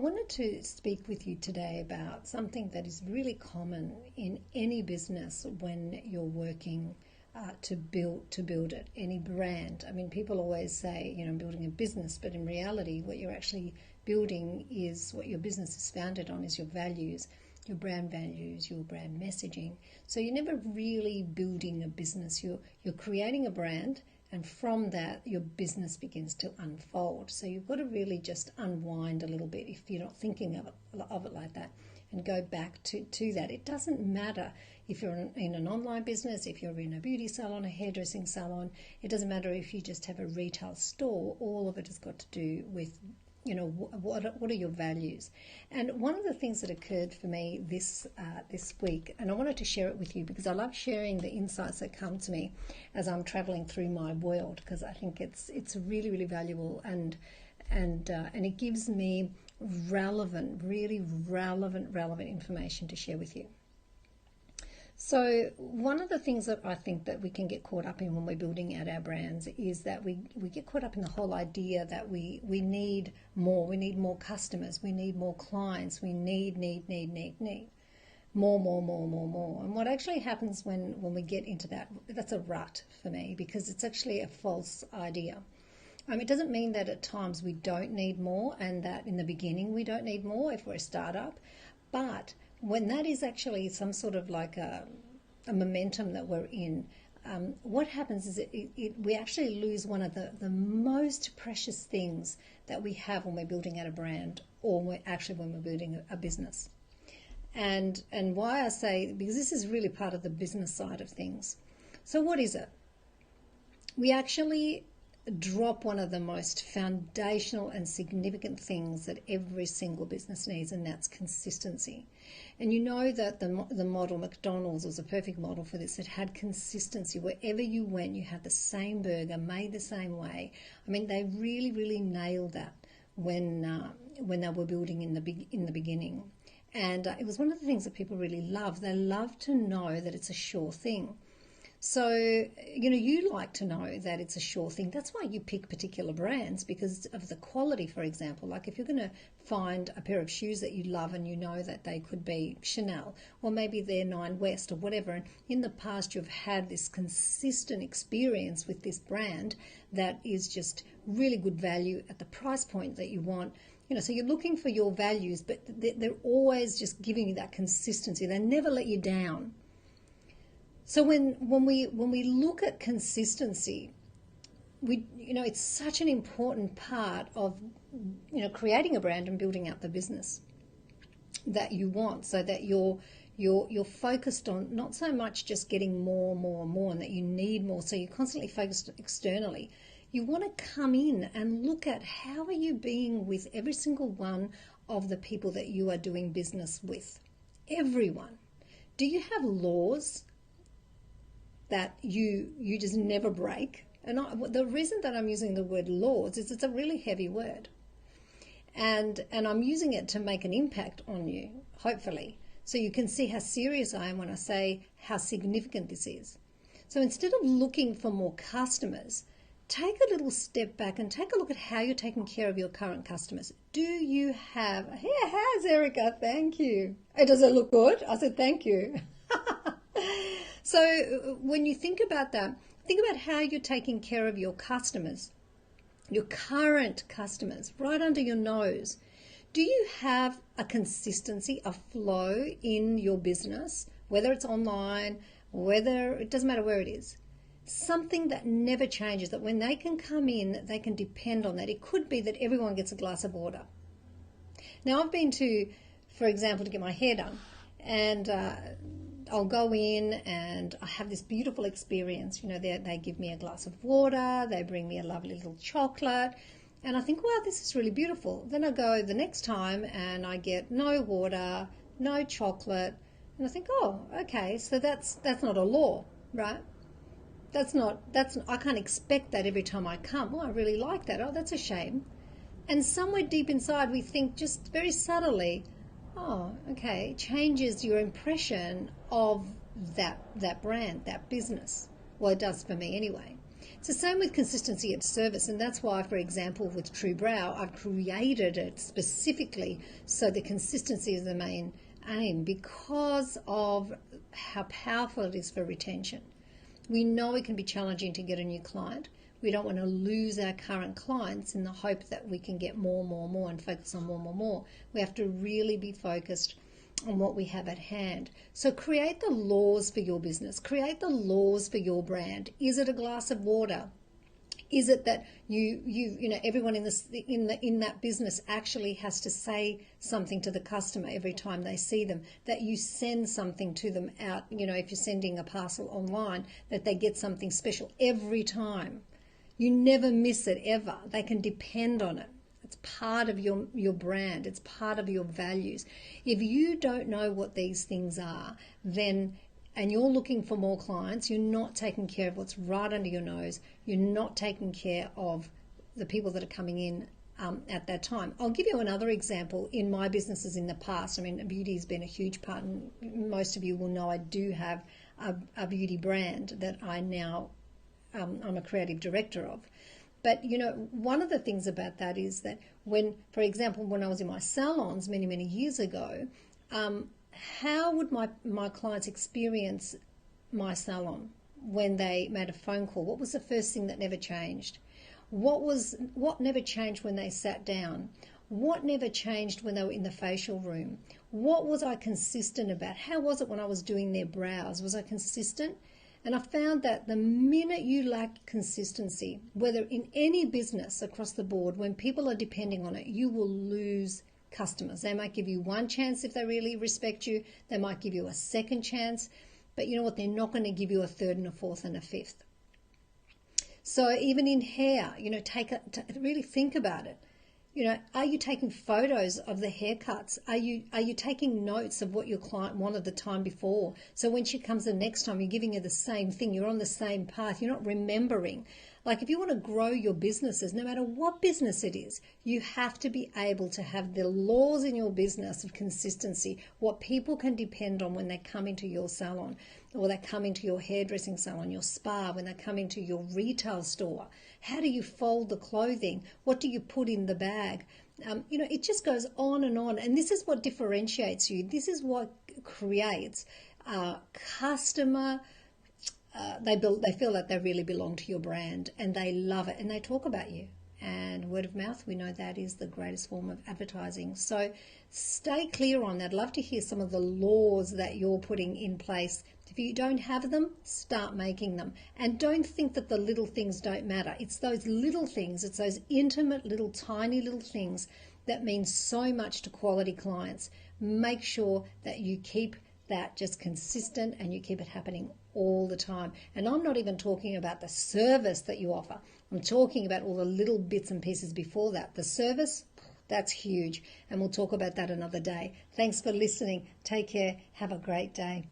wanted to speak with you today about something that is really common in any business when you're working to build it, any brand. I mean, people always say, I'm building a business, but in reality, what you're actually building is what your business is founded on is your values, your brand values, your brand messaging. So you're never really building a business. You're creating a brand, and from that, your business begins to unfold. So you've got to really just unwind a little bit if you're not thinking of it like that, and go back to that. It doesn't matter if you're in an online business, if you're in a beauty salon, a hairdressing salon. It doesn't matter if you just have a retail store. All of it has got to do with what are your values. And one of the things that occurred for me this week, and I wanted to share it with you because I love sharing the insights that come to me as I'm traveling through my world, because I think it's really, really valuable, and it gives me really relevant information to share with you. So one of the things that I think that we can get caught up in when we're building out our brands is that we get caught up in the whole idea that we need more. We need more customers. We need more clients. We need more. And what actually happens when we get into that's a rut for me, because it's actually a false idea. It doesn't mean that at times we don't need more, and that in the beginning we don't need more if we're a startup, but when that is actually some sort of like a momentum that we're in, what happens is we actually lose one of the most precious things that we have when we're building out a brand, or when we're building a business. And why I say, because this is really part of the business side of things. So what is it? We actually drop one of the most foundational and significant things that every single business needs, and that's consistency. And you know that the model, McDonald's, was a perfect model for this. It had consistency. Wherever you went, you had the same burger, made the same way. I mean, they really nailed that when they were building in the beginning. And it was one of the things that people really love. They love to know that it's a sure thing. So, you like to know that it's a sure thing. That's why you pick particular brands, because of the quality, for example. Like if you're going to find a pair of shoes that you love and you know that they could be Chanel, or maybe they're Nine West or whatever, and in the past you've had this consistent experience with this brand that is just really good value at the price point that you want. So you're looking for your values, but they're always just giving you that consistency. They never let you down. So when we look at consistency, it's such an important part of creating a brand and building out the business that you want, so that you're focused on not so much just getting more, and that you need more. So you're constantly focused externally. You want to come in and look at how are you being with every single one of the people that you are doing business with. Everyone. Do you have laws that you just never break? And the reason that I'm using the word laws is it's a really heavy word. And I'm using it to make an impact on you, hopefully. So you can see how serious I am when I say how significant this is. So instead of looking for more customers, take a little step back and take a look at how you're taking care of your current customers. Do you have... Here, how's Erica? Thank you. Does it look good? I said thank you. So when you think about that, think about how you're taking care of your customers, your current customers, right under your nose. Do you have a consistency, a flow in your business, whether it's online, it doesn't matter where it is, something that never changes, that when they can come in, they can depend on that. It could be that everyone gets a glass of water. Now, I've been to, for example, to get my hair done, and I'll go in and I have this beautiful experience. They give me a glass of water, they bring me a lovely little chocolate, and I think, wow, this is really beautiful. Then I go the next time and I get no water, no chocolate, and I think, oh, okay, so that's not a law, right? I can't expect that every time I come. Oh, I really like that. Oh, that's a shame. And somewhere deep inside we think, just very subtly, oh, okay, it changes your impression of that brand, that business. Well, it does for me anyway. It's the same with consistency of service, and that's why, for example, with TRUEBROW, I've created it specifically so the consistency is the main aim because of how powerful it is for retention. We know it can be challenging to get a new client. We don't want to lose our current clients in the hope that we can get more and focus on more. We have to really be focused on what we have at hand. So create the laws for your business. Create the laws for your brand. Is it a glass of water? Is it that you know everyone in that business actually has to say something to the customer every time they see them, that you send something to them out, you know, if you're sending a parcel online, that they get something special every time. You never miss it, ever. They can depend on it. It's part of your brand. It's part of your values. If you don't know what these things are, then, and you're looking for more clients, you're not taking care of what's right under your nose. You're not taking care of the people that are coming in at that time. I'll give you another example in my businesses in the past. I mean, beauty has been a huge part, and most of you will know I do have a beauty brand that I now I'm a creative director of. But, you know, one of the things about that is that when, for example, when I was in my salons many years ago, how would my clients experience my salon when they made a phone call? What was the first thing that never changed? What never changed when they sat down? What never changed when they were in the facial room? What was I consistent about? How was it when I was doing their brows? Was I consistent? And I found that the minute you lack consistency, whether in any business across the board, when people are depending on it, you will lose customers. They might give you one chance if they really respect you. They might give you a second chance. But you know what? They're not going to give you a third and a fourth and a fifth. So even in hair, you know, really think about it. You know, are you taking photos of the haircuts? Are you taking notes of what your client wanted the time before? So when she comes the next time, you're giving her the same thing. You're on the same path. You're not remembering. Like if you want to grow your businesses, no matter what business it is, you have to be able to have the laws in your business of consistency, what people can depend on when they come into your salon, or they come into your hairdressing salon, your spa, when they come into your retail store. How do you fold the clothing? What do you put in the bag? You know, it just goes on. And this is what differentiates you. This is what creates customer. They feel that they really belong to your brand, and they love it, and they talk about you. And word of mouth, we know that is the greatest form of advertising. So stay clear on that. I'd love to hear some of the laws that you're putting in place. If you don't have them, start making them. And don't think that the little things don't matter. It's those little things, it's those intimate little tiny little things that mean so much to quality clients. Make sure that you keep that just consistent and you keep it happening all the time. And I'm not even talking about the service that you offer. I'm talking about all the little bits and pieces before that. The service, that's huge. And we'll talk about that another day. Thanks for listening. Take care. Have a great day.